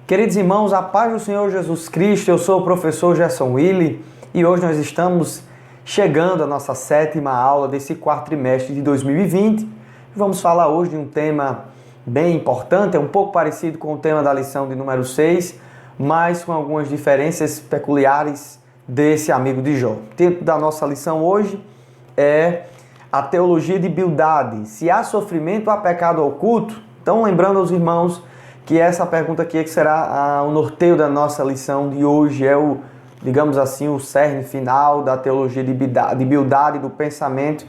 Queridos irmãos, a paz do Senhor Jesus Cristo, eu sou o professor Gerson Willi e hoje nós estamos chegando à nossa 7ª aula desse quarto trimestre de 2020. Vamos falar hoje de um tema bem importante, é um pouco parecido com o tema da lição de número 6, mas com algumas diferenças peculiares desse amigo de Jó. O título da nossa lição hoje é a teologia de Bildade. Se há sofrimento, há pecado oculto? Então, lembrando aos irmãos que essa pergunta aqui que será o norteio da nossa lição de hoje, é o, digamos assim, o cerne final da teologia de Bildade, do pensamento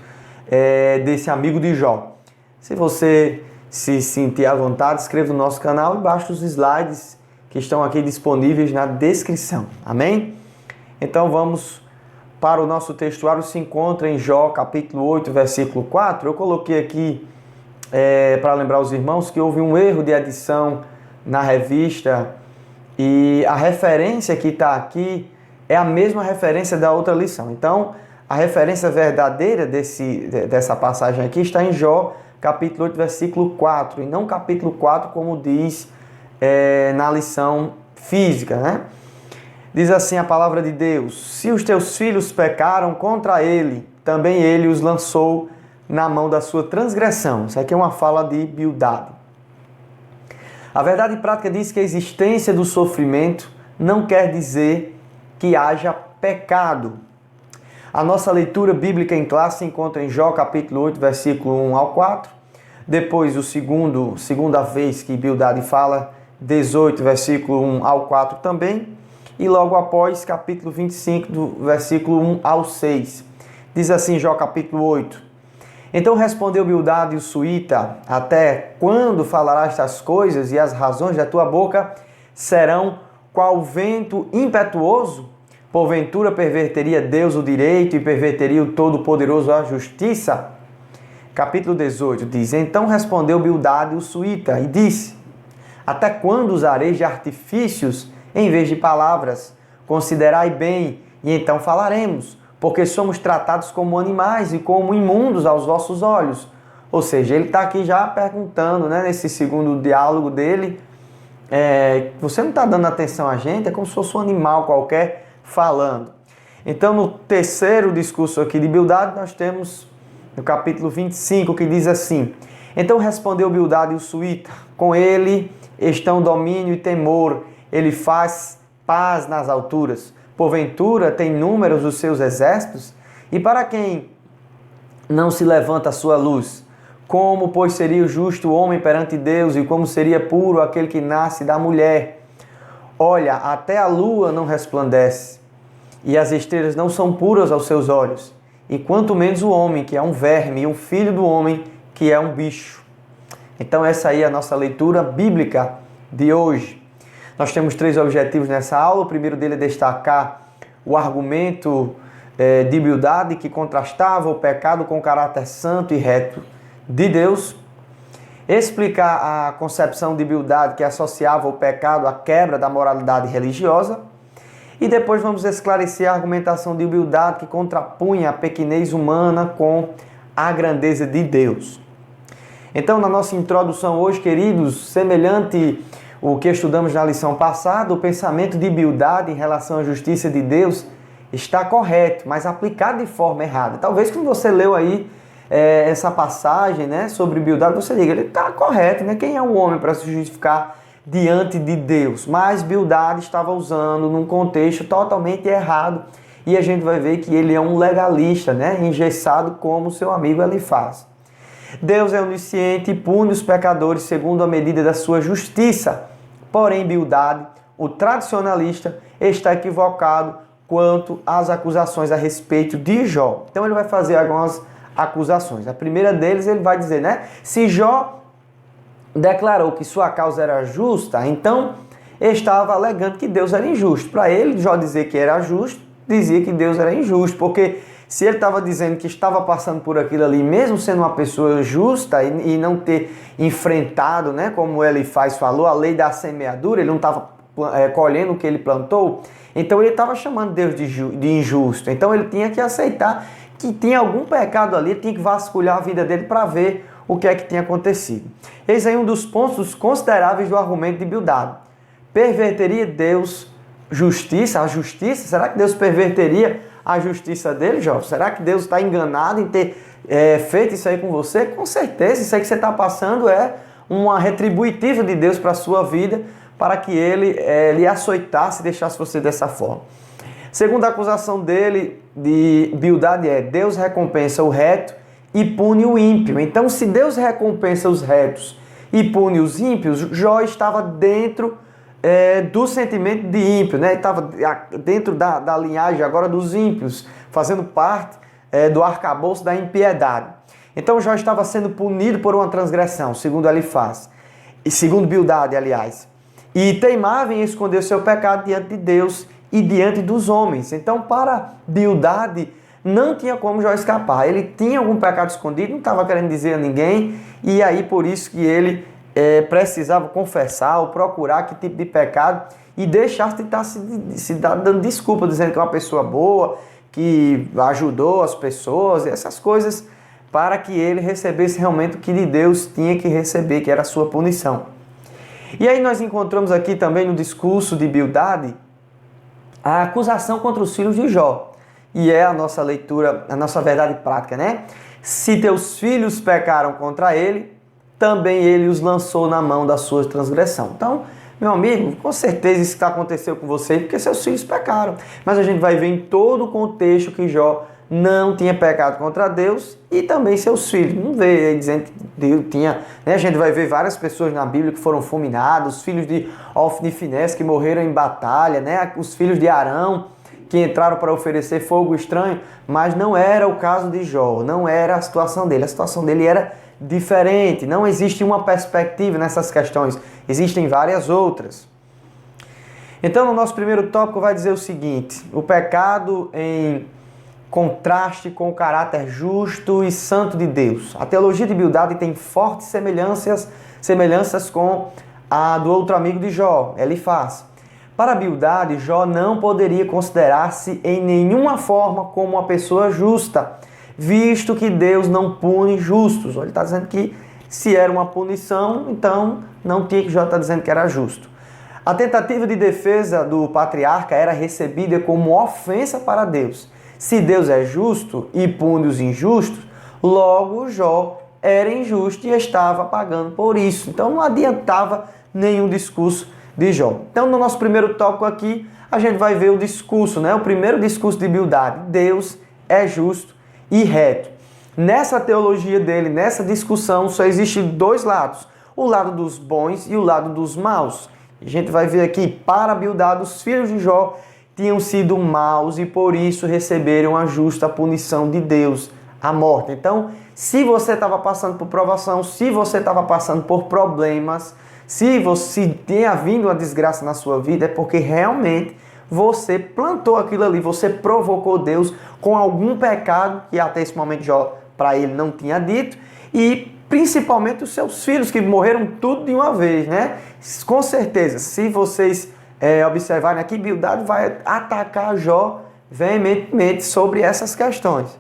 desse amigo de Jó. Se você se sentir à vontade, escreva no nosso canal embaixo dos slides que estão aqui disponíveis na descrição. Amém? Então vamos para o nosso textuário, se encontra em Jó, capítulo 8, versículo 4. Eu coloquei aqui para lembrar os irmãos que houve um erro de edição na revista e a referência que está aqui é a mesma referência da outra lição. Então, a referência verdadeira dessa passagem aqui está em Jó, capítulo 8, versículo 4, e não capítulo 4, como diz na lição física, né? Diz assim a palavra de Deus: se os teus filhos pecaram contra ele, também ele os lançou na mão da sua transgressão. Isso aqui é uma fala de Bildade. A verdade prática diz que a existência do sofrimento não quer dizer que haja pecado. A nossa leitura bíblica em classe se encontra em Jó, capítulo 8, versículo 1 ao 4. Depois, segunda vez que Bildade fala, 18, versículo 1 ao 4 também. E logo após, capítulo 25, do versículo 1 ao 6. Diz assim Jó, capítulo 8. Então respondeu Bildade o suíta: até quando falarás estas coisas, e as razões da tua boca serão qual vento impetuoso? Porventura perverteria Deus o direito e perverteria o Todo-Poderoso a justiça? Capítulo 18 diz: então respondeu Bildade o suíta e disse: até quando usareis de artifícios em vez de palavras? Considerai bem, e então falaremos, porque somos tratados como animais e como imundos aos vossos olhos. Ou seja, ele está aqui já perguntando, né, nesse segundo diálogo dele, você não está dando atenção a gente, é como se fosse um animal qualquer falando. Então, no terceiro discurso aqui de Bildade, nós temos no capítulo 25, que diz assim: então respondeu Bildade o suíta: com ele estão domínio e temor, ele faz paz nas alturas. Porventura tem números os seus exércitos? E para quem não se levanta a sua luz? Como, pois, seria o justo homem perante Deus, e como seria puro aquele que nasce da mulher? Olha, até a lua não resplandece, e as estrelas não são puras aos seus olhos, e quanto menos o homem, que é um verme, e um filho do homem, que é um bicho. Então essa aí é a nossa leitura bíblica de hoje. Nós temos 3 objetivos nessa aula. O primeiro dele é destacar o argumento de Bildade, que contrastava o pecado com o caráter santo e reto de Deus. Explicar a concepção de Bildade, que associava o pecado à quebra da moralidade religiosa. E depois vamos esclarecer a argumentação de Bildade, que contrapunha a pequenez humana com a grandeza de Deus. Então, na nossa introdução hoje, queridos, semelhante o que estudamos na lição passada, o pensamento de Bildade em relação à justiça de Deus está correto, mas aplicado de forma errada. Talvez quando você leu aí essa passagem, né, sobre Bildade, você diga, ele está correto, né? Quem é o homem para se justificar diante de Deus? Mas Bildade estava usando num contexto totalmente errado, e a gente vai ver que ele é um legalista, né, engessado como seu amigo ele faz. Deus é onisciente e pune os pecadores segundo a medida da sua justiça. Porém, Bildade, o tradicionalista, está equivocado quanto às acusações a respeito de Jó. Então ele vai fazer algumas acusações. A primeira deles, ele vai dizer, né? Se Jó declarou que sua causa era justa, então estava alegando que Deus era injusto. Para ele, Jó dizer que era justo, dizia que Deus era injusto, porque se ele estava dizendo que estava passando por aquilo ali, mesmo sendo uma pessoa justa e não ter enfrentado, né, como Elifaz falou, a lei da semeadura, ele não estava colhendo o que ele plantou, então ele estava chamando Deus de injusto. Então ele tinha que aceitar que tinha algum pecado ali, tinha que vasculhar a vida dele para ver o que é que tinha acontecido. Eis aí um dos pontos consideráveis do argumento de Bildade. perverteria Deus justiça, a justiça? Será que Deus perverteria a justiça dele, Jó? Será que Deus está enganado em ter feito isso aí com você? Com certeza, isso aí que você está passando é uma retributiva de Deus para a sua vida, para que ele lhe açoitasse e deixasse você dessa forma. Segunda acusação dele, de Bildade, é: Deus recompensa o reto e pune o ímpio. Então, se Deus recompensa os retos e pune os ímpios, Jó estava dentro do sentimento de ímpio, né? Estava dentro da linhagem agora dos ímpios, fazendo parte do arcabouço da impiedade. Então Jó estava sendo punido por uma transgressão, segundo Elifaz, e segundo Bildade, aliás, e teimava em esconder o seu pecado diante de Deus e diante dos homens. Então, para Bildade, não tinha como Jó escapar. Ele tinha algum pecado escondido, não estava querendo dizer a ninguém, e aí por isso que ele precisava confessar ou procurar que tipo de pecado e deixar de estar se dando desculpa, dizendo que é uma pessoa boa, que ajudou as pessoas, essas coisas, para que ele recebesse realmente o que de Deus tinha que receber, que era a sua punição. E aí nós encontramos aqui também no discurso de Bildade a acusação contra os filhos de Jó. E é a nossa leitura, a nossa verdade prática, né? Se teus filhos pecaram contra ele, também ele os lançou na mão da sua transgressão. Então, meu amigo, com certeza isso aconteceu com você porque seus filhos pecaram. Mas a gente vai ver em todo o contexto que Jó não tinha pecado contra Deus e também seus filhos. Não vê aí dizendo que Deus tinha... Né? A gente vai ver várias pessoas na Bíblia que foram fulminadas, os filhos de Ofni e Finés que morreram em batalha, né? Os filhos de Arão que entraram para oferecer fogo estranho, mas não era o caso de Jó, não era a situação dele. A situação dele era diferente, não existe uma perspectiva nessas questões, existem várias outras. Então, no nosso primeiro tópico vai dizer o seguinte: o pecado em contraste com o caráter justo e santo de Deus. A teologia de Bildade tem fortes semelhanças com a do outro amigo de Jó, Elifaz. Para Bildade, Jó não poderia considerar-se em nenhuma forma como uma pessoa justa, visto que Deus não pune justos. Ele está dizendo que se era uma punição, então não tinha que Jó estar dizendo que era justo. A tentativa de defesa do patriarca era recebida como ofensa para Deus. Se Deus é justo e pune os injustos, logo Jó era injusto e estava pagando por isso. Então não adiantava nenhum discurso de Jó. Então no nosso primeiro tópico aqui, a gente vai ver o discurso, né? O primeiro discurso de Bildade: Deus é justo e reto. Nessa teologia dele, nessa discussão, só existem dois lados: o lado dos bons e o lado dos maus. A gente vai ver aqui, para Bildade, os filhos de Jó tinham sido maus e por isso receberam a justa punição de Deus, a morte. Então, se você estava passando por provação, se você estava passando por problemas, se tenha vindo uma desgraça na sua vida, é porque realmente você plantou aquilo ali, você provocou Deus com algum pecado que até esse momento Jó para ele não tinha dito, e principalmente os seus filhos que morreram tudo de uma vez, né? Com certeza, se vocês observarem aqui, Bildade vai atacar Jó veementemente sobre essas questões.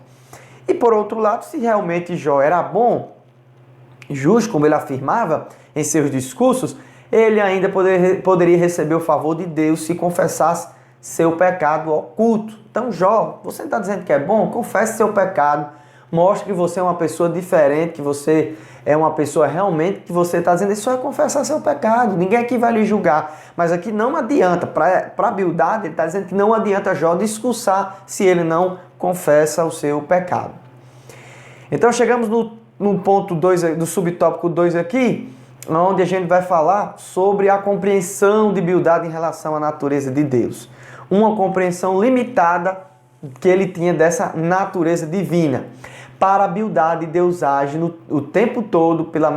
E por outro lado, se realmente Jó era bom, justo, como ele afirmava em seus discursos, ele ainda poderia receber o favor de Deus se confessasse seu pecado oculto. Então, Jó, você está dizendo que é bom? Confesse seu pecado, mostre que você é uma pessoa diferente, que você é uma pessoa realmente, que você está dizendo, isso é confessar seu pecado, ninguém aqui vai lhe julgar. Mas aqui não adianta, para Bildade, ele está dizendo que não adianta Jó discursar se ele não confessa o seu pecado. Então, chegamos no ponto 2, do subtópico 2 aqui, onde a gente vai falar sobre a compreensão de Bildade em relação à natureza de Deus. Uma compreensão limitada que ele tinha dessa natureza divina. Para Bildade, Deus age o tempo todo pela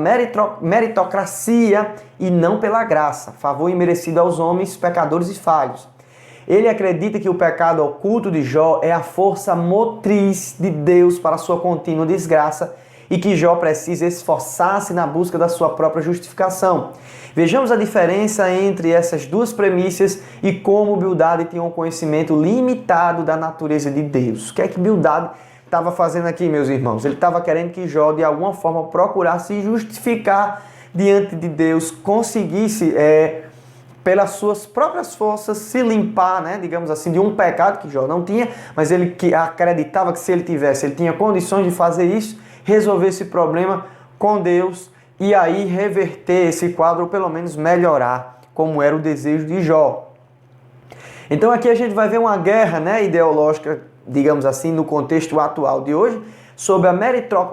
meritocracia e não pela graça, favor imerecido aos homens pecadores e falhos. Ele acredita que o pecado oculto de Jó é a força motriz de Deus para a sua contínua desgraça e que Jó precisa esforçar-se na busca da sua própria justificação. Vejamos a diferença entre essas duas premissas e como Bildade tinha um conhecimento limitado da natureza de Deus. O que é que Bildade estava fazendo aqui, meus irmãos? Ele estava querendo que Jó, de alguma forma, procurasse se justificar diante de Deus, conseguisse pelas suas próprias forças, se limpar, né, digamos assim, de um pecado que Jó não tinha, mas ele que acreditava que se ele tivesse, ele tinha condições de fazer isso, resolver esse problema com Deus e aí reverter esse quadro, ou pelo menos melhorar, como era o desejo de Jó. Então aqui a gente vai ver uma guerra, né, ideológica, digamos assim, no contexto atual de hoje, sobre a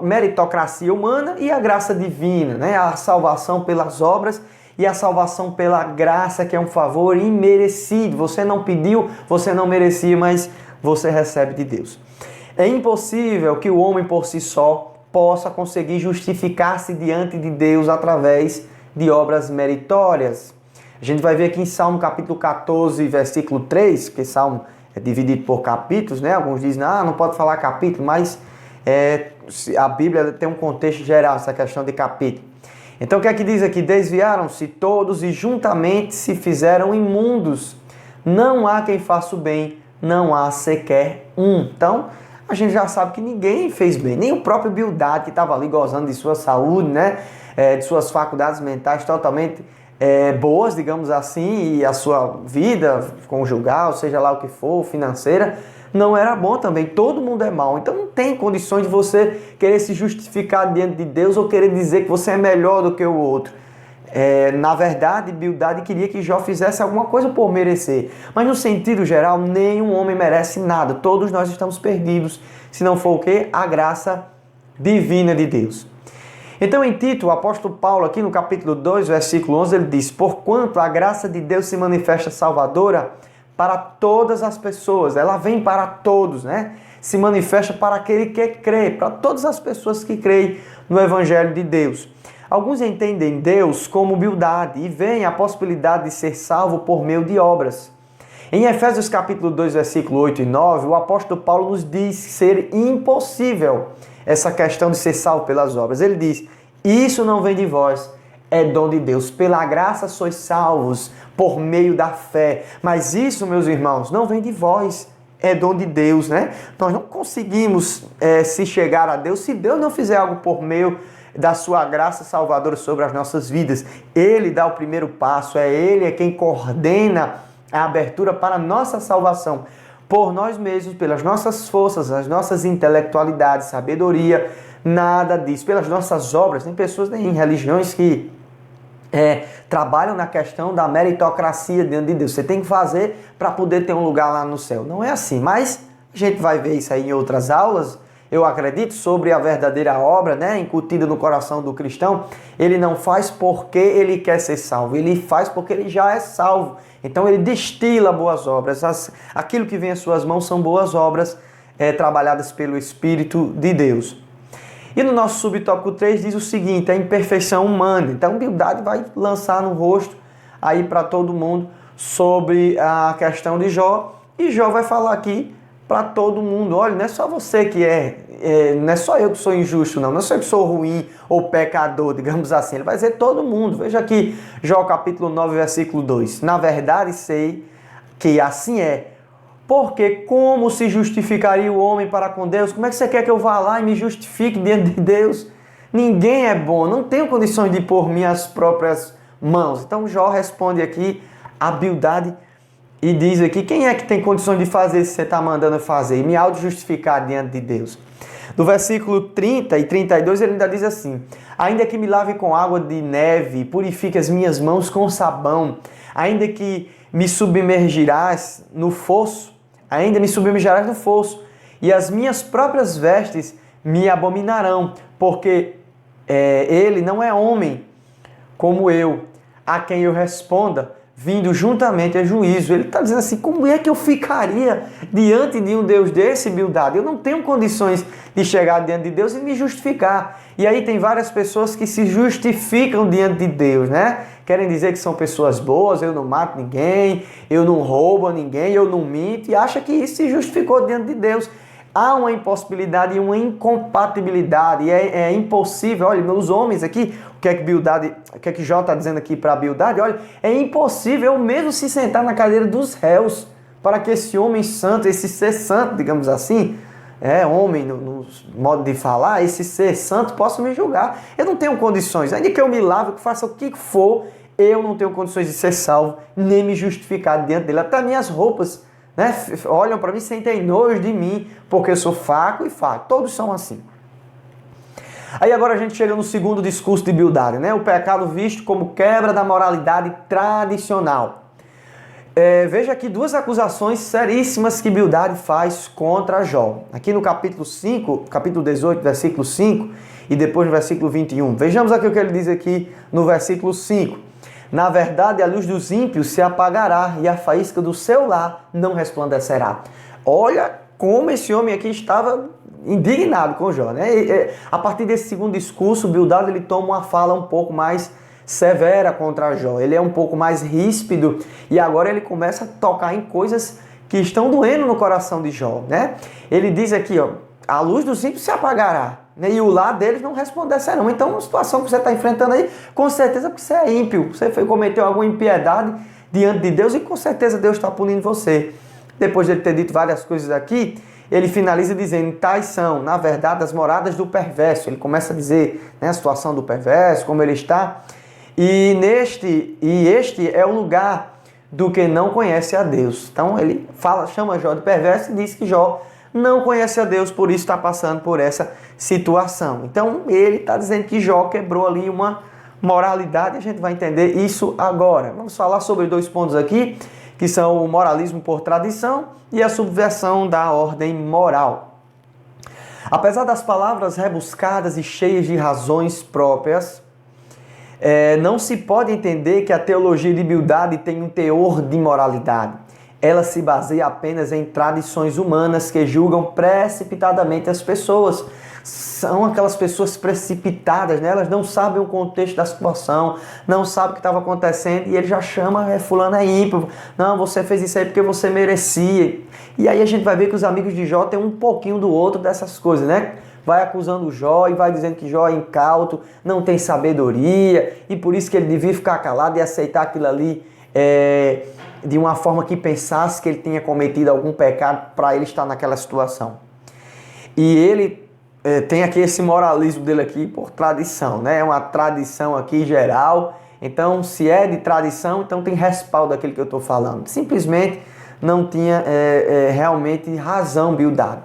meritocracia humana e a graça divina, né, a salvação pelas obras e a salvação pela graça, que é um favor imerecido. Você não pediu, você não merecia, mas você recebe de Deus. É impossível que o homem por si só possa conseguir justificar-se diante de Deus através de obras meritórias. A gente vai ver aqui em Salmo capítulo 14, versículo 3, porque Salmo é dividido por capítulos, né? Alguns dizem, não pode falar capítulo, mas a Bíblia tem um contexto geral, essa questão de capítulo. Então o que é que diz aqui? Desviaram-se todos e juntamente se fizeram imundos. Não há quem faça o bem, não há sequer um. Então a gente já sabe que ninguém fez bem, nem o próprio Bildade, que estava ali gozando de sua saúde, né? De suas faculdades mentais totalmente boas, digamos assim, e a sua vida conjugal, seja lá o que for, financeira, não era bom também. Todo mundo é mau. Então não tem condições de você querer se justificar diante de Deus ou querer dizer que você é melhor do que o outro. Na verdade, Bildade queria que Jó fizesse alguma coisa por merecer. Mas no sentido geral, nenhum homem merece nada. Todos nós estamos perdidos, se não for o quê? A graça divina de Deus. Então em Tito, o apóstolo Paulo, aqui no capítulo 2, versículo 11, ele diz: porquanto a graça de Deus se manifesta salvadora para todas as pessoas. Ela vem para todos, né? Se manifesta para aquele que crê, para todas as pessoas que creem no Evangelho de Deus. Alguns entendem Deus como Bildade e veem a possibilidade de ser salvo por meio de obras. Em Efésios capítulo 2, versículo 8 e 9, o apóstolo Paulo nos diz ser impossível essa questão de ser salvo pelas obras. Ele diz: isso não vem de vós, é dom de Deus. Pela graça sois salvos por meio da fé. Mas isso, meus irmãos, não vem de vós, é dom de Deus, né? Nós não conseguimos se chegar a Deus se Deus não fizer algo por meio da sua graça salvadora sobre as nossas vidas. Ele dá o primeiro passo, Ele quem coordena a abertura para a nossa salvação. Por nós mesmos, pelas nossas forças, as nossas intelectualidades, sabedoria, nada disso. Pelas nossas obras, tem pessoas em religiões que trabalham na questão da meritocracia diante de Deus. Você tem que fazer para poder ter um lugar lá no céu. Não é assim, mas a gente vai ver isso aí em outras aulas. Eu acredito sobre a verdadeira obra, né, incutida no coração do cristão. Ele não faz porque ele quer ser salvo, ele faz porque ele já é salvo. Então ele destila boas obras. Aquilo que vem às suas mãos são boas obras trabalhadas pelo Espírito de Deus. E no nosso subtópico 3 diz o seguinte: a imperfeição humana. Então Bildade vai lançar no rosto aí para todo mundo sobre a questão de Jó. E Jó vai falar aqui para todo mundo: olha, não é só você que não é só eu que sou injusto, não é só eu que sou ruim ou pecador, digamos assim. Ele vai dizer todo mundo. Veja aqui, Jó capítulo 9, versículo 2. Na verdade sei que assim é, porque como se justificaria o homem para com Deus? Como é que você quer que eu vá lá e me justifique diante de Deus? Ninguém é bom, não tenho condições de pôr minhas próprias mãos. Então Jó responde aqui a Bildade e diz aqui: quem é que tem condições de fazer isso que você está mandando fazer? E me auto-justificar diante de Deus. No versículo 30 e 32 ele ainda diz assim: ainda que me lave com água de neve, purifique as minhas mãos com sabão, ainda que me submergirás no fosso, e as minhas próprias vestes me abominarão, porque ele não é homem como eu, a quem eu responda, vindo juntamente a juízo. Ele está dizendo assim: como é que eu ficaria diante de um Deus desse, Bildade? Eu não tenho condições de chegar diante de Deus e me justificar. E aí tem várias pessoas que se justificam diante de Deus, né? Querem dizer que são pessoas boas: eu não mato ninguém, eu não roubo a ninguém, eu não minto, e acha que isso se justificou diante de Deus. Há uma impossibilidade e uma incompatibilidade, é impossível. Olha, meus homens aqui, o que é que Jó está dizendo aqui para Bildade? Olha, é impossível eu mesmo se sentar na cadeira dos réus para que esse homem santo, esse ser santo, digamos assim, homem no modo de falar, esse ser santo possa me julgar. Eu não tenho condições, ainda que eu me lave, que faça o que for, eu não tenho condições de ser salvo, nem me justificar diante dele. Até minhas roupas, né, olham para mim, sentem nojo de mim, porque eu sou fraco e fraco. Todos são assim. Aí agora a gente chega no segundo discurso de Bildade, né? O pecado visto como quebra da moralidade tradicional. Veja aqui duas acusações seríssimas que Bildade faz contra Jó. Aqui no capítulo 5, capítulo 18, versículo 5, e depois no versículo 21. Vejamos aqui o que ele diz aqui no versículo 5. Na verdade, a luz dos ímpios se apagará e a faísca do seu lar não resplandecerá. Olha como esse homem aqui estava indignado com Jó, né? A partir desse segundo discurso, Bildade ele toma uma fala um pouco mais severa contra Jó. Ele é um pouco mais ríspido e agora ele começa a tocar em coisas que estão doendo no coração de Jó, né? Ele diz aqui, ó, a luz dos ímpios se apagará, né? E o lar deles não resplandecerão. Então, uma situação que você está enfrentando aí, com certeza porque você é ímpio, você cometeu alguma impiedade diante de Deus e com certeza Deus está punindo você. Depois de ele ter dito várias coisas aqui, ele finaliza dizendo, tais são, na verdade, as moradas do perverso. Ele começa a dizer, né, a situação do perverso, como ele está. E este é o lugar do que não conhece a Deus. Então ele chama Jó de perverso e diz que Jó não conhece a Deus, por isso está passando por essa situação. Então ele está dizendo que Jó quebrou ali uma moralidade, a gente vai entender isso agora. Vamos falar sobre dois pontos aqui, que são o moralismo por tradição e a subversão da ordem moral. Apesar das palavras rebuscadas e cheias de razões próprias, não se pode entender que a teologia de Bildade tem um teor de moralidade. Ela se baseia apenas em tradições humanas que julgam precipitadamente as pessoas. São aquelas pessoas precipitadas, né? Elas não sabem o contexto da situação, não sabem o que estava acontecendo e ele já chama, fulano é ímpio. Não, você fez isso aí porque você merecia. E aí a gente vai ver que os amigos de Jó têm um pouquinho do outro dessas coisas, né? Vai acusando Jó e vai dizendo que Jó é incauto, não tem sabedoria e por isso que ele devia ficar calado e aceitar aquilo ali de uma forma que pensasse que ele tinha cometido algum pecado para ele estar naquela situação. E ele tem aqui esse moralismo dele aqui por tradição, né? É uma tradição aqui geral, então se é de tradição, então tem respaldo daquilo que eu estou falando. Simplesmente não tinha realmente razão Bildade.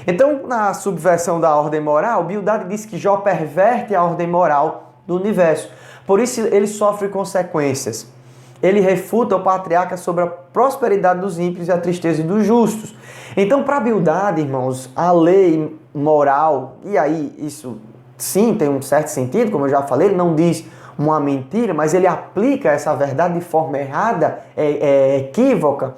Então, na subversão da ordem moral, Bildade diz que Jó perverte a ordem moral do universo. Por isso, ele sofre consequências. Ele refuta o patriarca sobre a prosperidade dos ímpios e a tristeza dos justos. Então, para Bildade, irmãos, a lei moral, e aí isso sim tem um certo sentido, como eu já falei, ele não diz uma mentira, mas ele aplica essa verdade de forma errada, equívoca.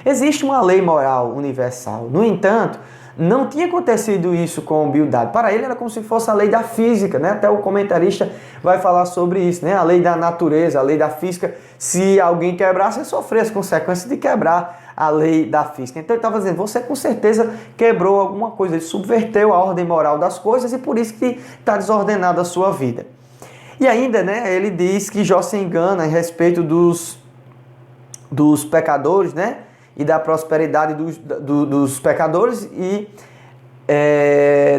Existe uma lei moral universal. No entanto, não tinha acontecido isso com Bildade. Para ele era como se fosse a lei da física, né? Até o comentarista vai falar sobre isso, né? A lei da natureza, a lei da física. Se alguém quebrasse, ele sofria as consequências de quebrar a lei da física. Então ele estava dizendo, você com certeza quebrou alguma coisa, ele subverteu a ordem moral das coisas e por isso que está desordenada a sua vida. E ainda, né? Ele diz que Jó se engana em respeito dos pecadores, né? E da prosperidade dos pecadores e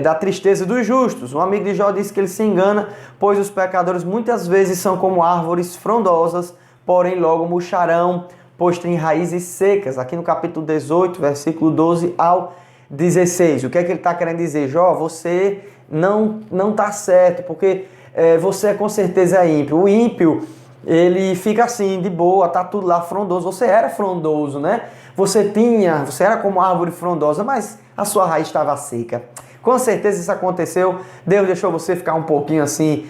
da tristeza dos justos. Um amigo de Jó disse que ele se engana, pois os pecadores muitas vezes são como árvores frondosas, porém logo murcharão, pois têm raízes secas. Aqui no capítulo 18, versículo 12 ao 16. O que é que ele está querendo dizer? Jó, você não está certo, porque você com certeza é ímpio. O ímpio, ele fica assim, de boa, tá tudo lá frondoso. Você era frondoso, né? Você era como árvore frondosa, mas a sua raiz estava seca. Com certeza isso aconteceu. Deus deixou você ficar um pouquinho assim,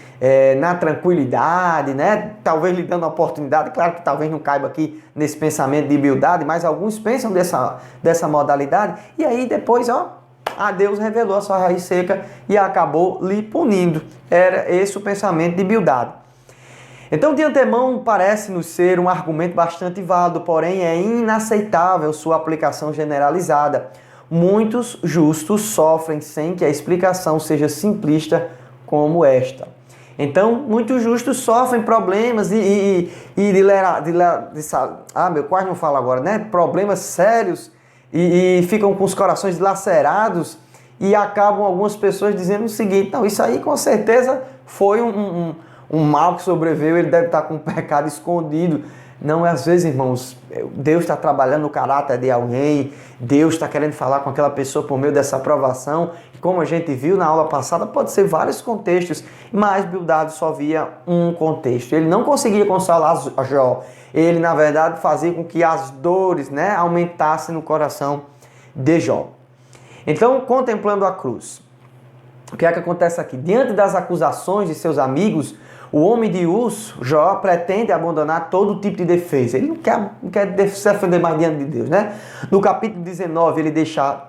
na tranquilidade, né? Talvez lhe dando a oportunidade. Claro que talvez não caiba aqui nesse pensamento de Bildade, mas alguns pensam dessa modalidade. E aí depois, a Deus revelou a sua raiz seca e acabou lhe punindo. Era esse o pensamento de Bildade. Então, de antemão, parece-nos ser um argumento bastante válido, porém é inaceitável sua aplicação generalizada. Muitos justos sofrem sem que a explicação seja simplista como esta. Então, muitos justos sofrem problemas quase não falo agora, né? Problemas sérios e ficam com os corações dilacerados e acabam algumas pessoas dizendo o seguinte, não, isso aí com certeza foi um mal que sobreveio, ele deve estar com um pecado escondido. Não, às vezes, irmãos, Deus está trabalhando no caráter de alguém, Deus está querendo falar com aquela pessoa por meio dessa aprovação. E como a gente viu na aula passada, pode ser vários contextos, mas Bildade só via um contexto. Ele não conseguia consolar Jó. Ele, na verdade, fazia com que as dores, né, aumentassem no coração de Jó. Então, contemplando a cruz, o que é que acontece aqui? Diante das acusações de seus amigos, o homem de Uz, Jó, pretende abandonar todo tipo de defesa. Ele não quer se defender mais diante de Deus, né? No capítulo 19, ele deixa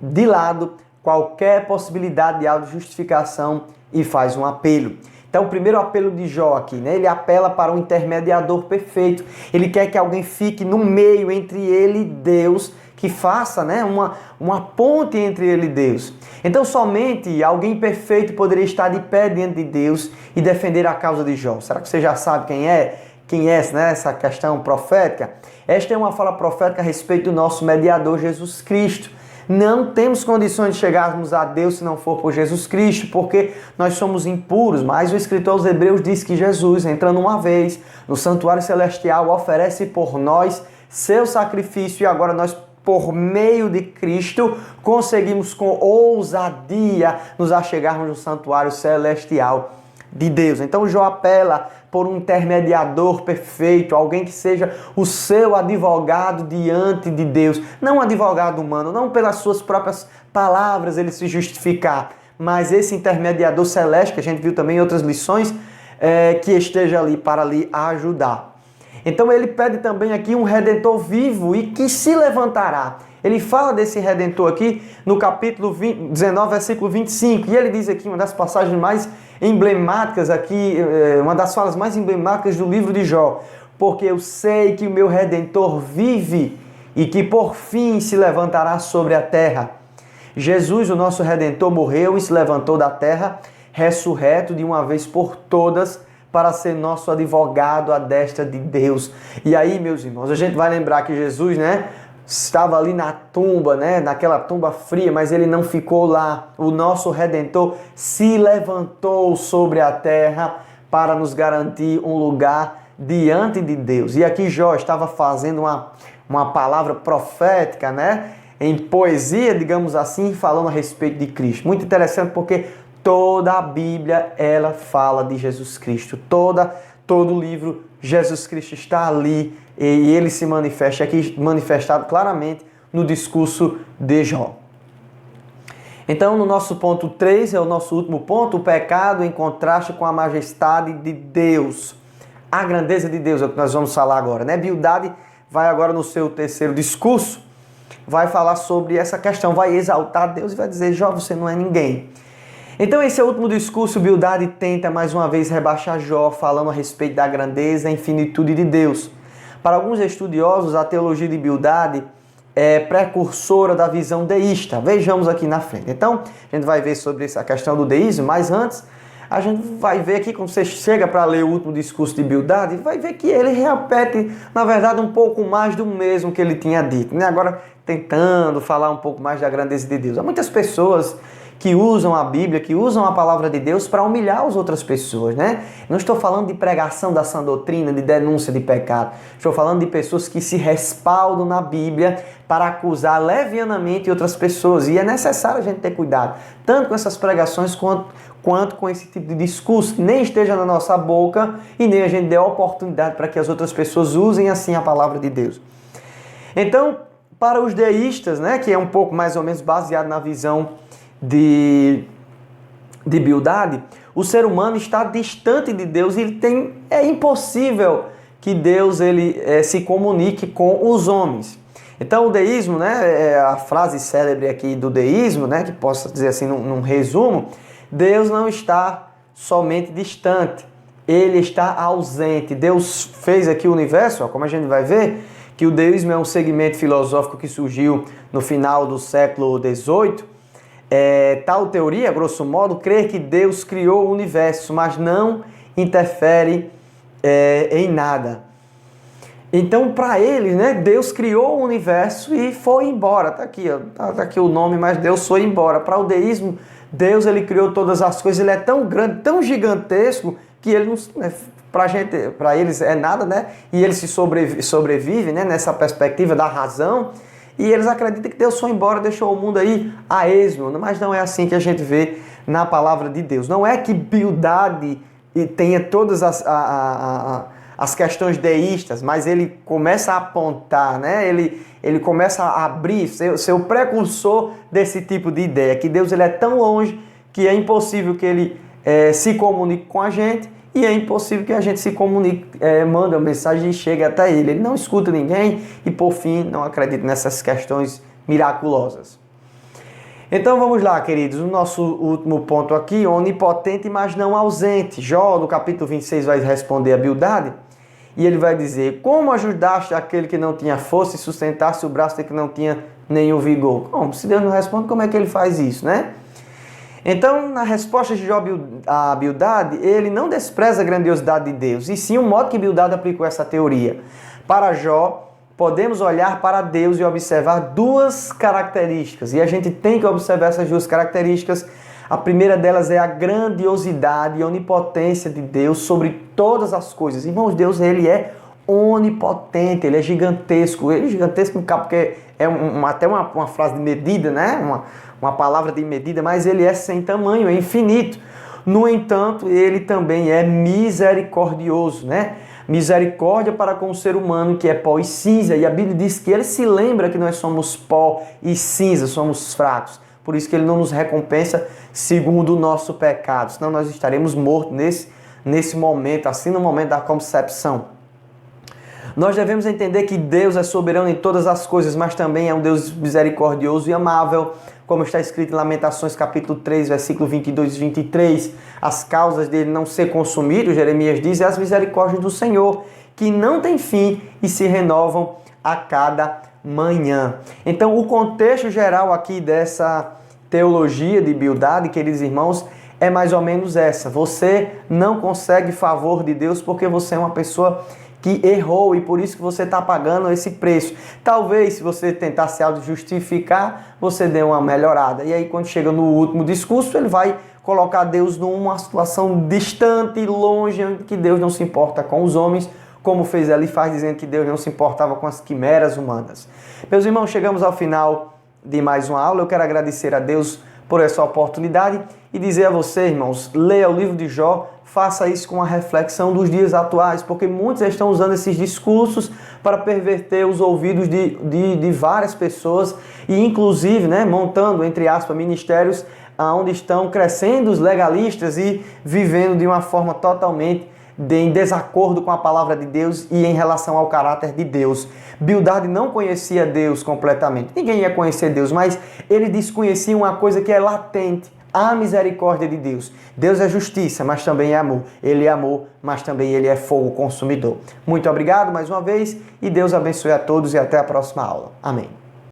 de lado qualquer possibilidade de autojustificação e faz um apelo. Então, o primeiro apelo de Jó aqui, né? Ele apela para um intermediador perfeito. Ele quer que alguém fique no meio entre ele e Deus, que faça, né, uma ponte entre ele e Deus. Então, somente alguém perfeito poderia estar de pé diante de Deus e defender a causa de Jó. Será que você já sabe quem é? Quem é, né, essa questão profética? Esta é uma fala profética a respeito do nosso mediador Jesus Cristo. Não temos condições de chegarmos a Deus se não for por Jesus Cristo, porque nós somos impuros, mas o escritor aos Hebreus diz que Jesus, entrando uma vez no santuário celestial, oferece por nós seu sacrifício e agora nós, por meio de Cristo, conseguimos com ousadia nos achegarmos no santuário celestial de Deus. Então Jó apela por um intermediador perfeito, alguém que seja o seu advogado diante de Deus. Não um advogado humano, não pelas suas próprias palavras ele se justificar, mas esse intermediador celeste, que a gente viu também em outras lições, que esteja ali para lhe ajudar. Então ele pede também aqui um Redentor vivo e que se levantará. Ele fala desse Redentor aqui no capítulo 19, versículo 25. E ele diz aqui uma das passagens mais emblemáticas aqui, uma das falas mais emblemáticas do livro de Jó. Porque eu sei que o meu Redentor vive e que por fim se levantará sobre a terra. Jesus, o nosso Redentor, morreu e se levantou da terra, ressurreto de uma vez por todas, para ser nosso advogado à destra de Deus. E aí, meus irmãos, a gente vai lembrar que Jesus, né, estava ali na tumba, né, naquela tumba fria, mas ele não ficou lá. O nosso Redentor se levantou sobre a terra para nos garantir um lugar diante de Deus. E aqui Jó estava fazendo uma palavra profética, né, em poesia, digamos assim, falando a respeito de Cristo. Muito interessante porque toda a Bíblia, ela fala de Jesus Cristo. Todo o livro, Jesus Cristo está ali e ele se manifesta aqui, manifestado claramente no discurso de Jó. Então, no nosso ponto 3, é o nosso último ponto, o pecado em contraste com a majestade de Deus. A grandeza de Deus é o que nós vamos falar agora, né? Bildade vai agora no seu terceiro discurso, vai falar sobre essa questão, vai exaltar Deus e vai dizer: Jó, você não é ninguém. Então esse é o último discurso. Bildade tenta mais uma vez rebaixar Jó, falando a respeito da grandeza e infinitude de Deus. Para alguns estudiosos, a teologia de Bildade é precursora da visão deísta. Vejamos aqui na frente. Então, a gente vai ver sobre essa questão do deísmo, mas antes, a gente vai ver aqui, quando você chega para ler o último discurso de Bildade, vai ver que ele repete, na verdade, um pouco mais do mesmo que ele tinha dito, né? Agora, tentando falar um pouco mais da grandeza de Deus. Há muitas pessoas que usam a Bíblia, que usam a palavra de Deus para humilhar as outras pessoas, né? Não estou falando de pregação da sã doutrina, de denúncia de pecado. Estou falando de pessoas que se respaldam na Bíblia para acusar levianamente outras pessoas. E é necessário a gente ter cuidado, tanto com essas pregações quanto com esse tipo de discurso, que nem esteja na nossa boca e nem a gente dê oportunidade para que as outras pessoas usem assim a palavra de Deus. Então, para os deístas, né, que é um pouco mais ou menos baseado na visão de Bildade, o ser humano está distante de Deus e é impossível que Deus se comunique com os homens. Então o deísmo, né, a frase célebre aqui do deísmo, né, que posso dizer assim num resumo, Deus não está somente distante, ele está ausente. Deus fez aqui o universo, como a gente vai ver, que o deísmo é um segmento filosófico que surgiu no final do século XVIII. Tal teoria, grosso modo, crê que Deus criou o universo, mas não interfere em nada. Então, para eles, né, Deus criou o universo e foi embora. Está aqui, tá aqui o nome, mas Deus foi embora. Para o deísmo, Deus ele criou todas as coisas, ele é tão grande, tão gigantesco, que ele não, né, para eles é nada, né? E eles sobrevivem, né, nessa perspectiva da razão. E eles acreditam que Deus foi embora, deixou o mundo aí a esmo. Mas não é assim que a gente vê na palavra de Deus. Não é que Bildade tenha todas as questões deístas, mas ele começa a apontar, né? Ele começa a abrir, ser o precursor desse tipo de ideia, que Deus ele é tão longe que é impossível que ele se comunique com a gente, e é impossível que a gente se comunique, manda uma mensagem e chegue até ele. Ele não escuta ninguém e, por fim, não acredita nessas questões miraculosas. Então vamos lá, queridos, o nosso último ponto aqui, onipotente, mas não ausente. Jó, no capítulo 26, vai responder a Bildade, e ele vai dizer: como ajudaste aquele que não tinha força e sustentaste o braço de que não tinha nenhum vigor? Como? Se Deus não responde, como é que ele faz isso, né? Então, na resposta de Jó a Bildade, ele não despreza a grandiosidade de Deus, e sim o modo que Bildade aplicou essa teoria. Para Jó, podemos olhar para Deus e observar duas características, e a gente tem que observar essas duas características. A primeira delas é a grandiosidade e onipotência de Deus sobre todas as coisas. Irmãos, Deus ele é onipotente, ele é gigantesco. Ele é gigantesco porque é até uma frase de medida, né? Uma palavra de medida, mas ele é sem tamanho, é infinito. No entanto, ele também é misericordioso, né? Misericórdia para com o ser humano que é pó e cinza. E a Bíblia diz que ele se lembra que nós somos pó e cinza, somos fracos. Por isso que ele não nos recompensa segundo o nosso pecado, senão nós estaremos mortos nesse momento, assim no momento da concepção. Nós devemos entender que Deus é soberano em todas as coisas, mas também é um Deus misericordioso e amável, como está escrito em Lamentações capítulo 3, versículo 22 e 23. As causas dele não ser consumido, Jeremias diz, é as misericórdias do Senhor, que não têm fim e se renovam a cada manhã. Então, o contexto geral aqui dessa teologia de Bildade, queridos irmãos, é mais ou menos essa. Você não consegue favor de Deus porque você é uma pessoa que errou e por isso que você está pagando esse preço. Talvez, se você tentar se auto-justificar, você dê uma melhorada. E aí, quando chega no último discurso, ele vai colocar Deus numa situação distante, longe, que Deus não se importa com os homens, como fez Elifaz, dizendo que Deus não se importava com as quimeras humanas. Meus irmãos, chegamos ao final de mais uma aula. Eu quero agradecer a Deus por essa oportunidade e dizer a você, irmãos, leia o livro de Jó, faça isso com a reflexão dos dias atuais, porque muitos estão usando esses discursos para perverter os ouvidos de várias pessoas e inclusive, né, montando, entre aspas, ministérios onde estão crescendo os legalistas e vivendo de uma forma totalmente em desacordo com a palavra de Deus e em relação ao caráter de Deus. Bildade não conhecia Deus completamente. Ninguém ia conhecer Deus, mas ele desconhecia uma coisa que é latente, a misericórdia de Deus. Deus é justiça, mas também é amor. Ele é amor, mas também ele é fogo consumidor. Muito obrigado mais uma vez e Deus abençoe a todos e até a próxima aula. Amém.